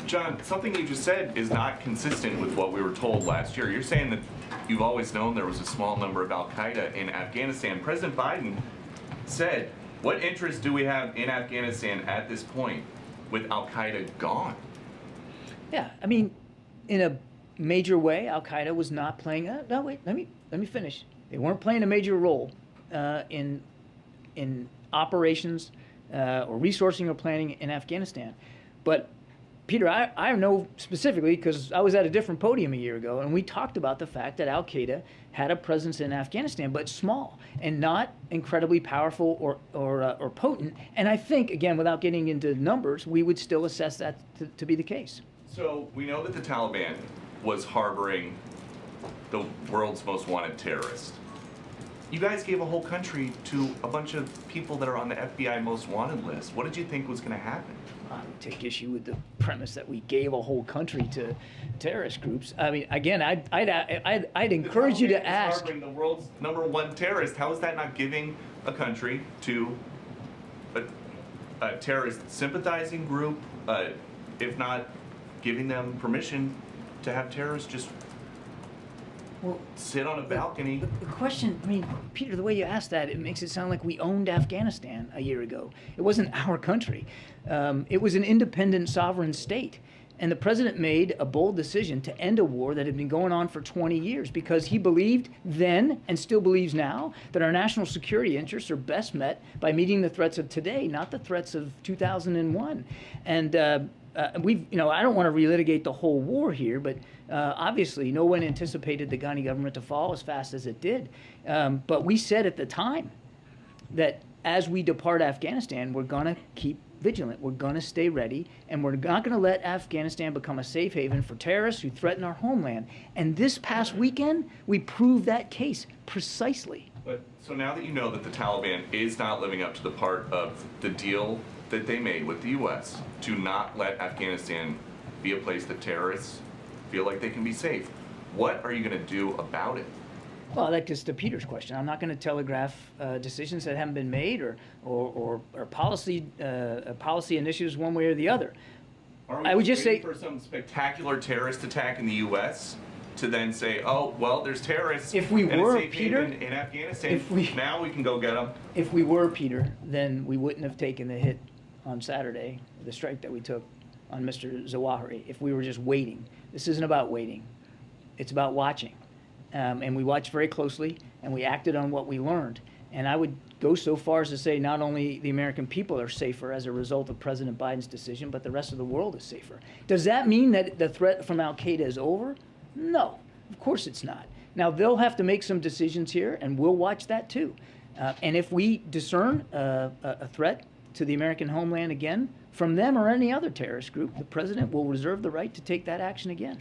John, something you just said is not consistent with what we were told last year. You're saying that you've always known there was a small number of al-Qaeda in Afghanistan. President Biden said, what interest do we have in Afghanistan at this point with al-Qaeda gone? Yeah, I mean, in a major way, al-Qaeda was not playing no, wait, let me finish. They weren't playing a major role in operations or resourcing or planning in Afghanistan. But Peter, I know specifically because I was at a different podium a year ago, and we talked about the fact that al-Qaeda had a presence in Afghanistan, but small and not incredibly powerful or potent. And I think, again, without getting into numbers, we would still assess that to be the case. So we know that the Taliban was harboring the world's most wanted terrorist. You guys gave a whole country to a bunch of people that are on the FBI most wanted list. What did you think was going to happen? I would take issue with the premise that we gave a whole country to terrorist groups. I mean, again, I'd encourage you to ask. Harboring the world's #1 terrorist. How is that not giving a country to a terrorist sympathizing group, if not giving them permission to have terrorists just sit on a balcony? The question, I mean, Peter, the way you asked that, it makes it sound like we owned Afghanistan a year ago. It wasn't our country. It was an independent sovereign state. And the president made a bold decision to end a war that had been going on for 20 years because he believed then, and still believes now, that our national security interests are best met by meeting the threats of today, not the threats of 2001. And I don't want to relitigate the whole war here, but obviously no one anticipated the Ghani government to fall as fast as it did. But we said at the time that as we depart Afghanistan, we're going to keep vigilant. We're going to stay ready, and we're not going to let Afghanistan become a safe haven for terrorists who threaten our homeland. And this past weekend, we proved that case precisely. But so now that you know that the Taliban is not living up to the part of the deal that they made with the U.S. to not let Afghanistan be a place that terrorists feel like they can be safe, what are you going to do about it? Well, that gets to Peter's question. I'm not going to telegraph decisions that haven't been made or policy initiatives one way or the other. I would just say for some spectacular terrorist attack in the U.S. to then say, oh, well, there's terrorists if we were, a safe Peter, haven in Afghanistan. Now we can go get them. If we were, Peter, then we wouldn't have taken the hit on Saturday, the strike that we took on Mr. Zawahiri, if we were just waiting. This isn't about waiting. It's about watching. And we watched very closely, and we acted on what we learned. And I would go so far as to say not only the American people are safer as a result of President Biden's decision, but the rest of the world is safer. Does that mean that the threat from al-Qaeda is over? No, of course it's not. Now, they'll have to make some decisions here, and we'll watch that too. And if we discern a threat to the American homeland again from them or any other terrorist group, the president will reserve the right to take that action again.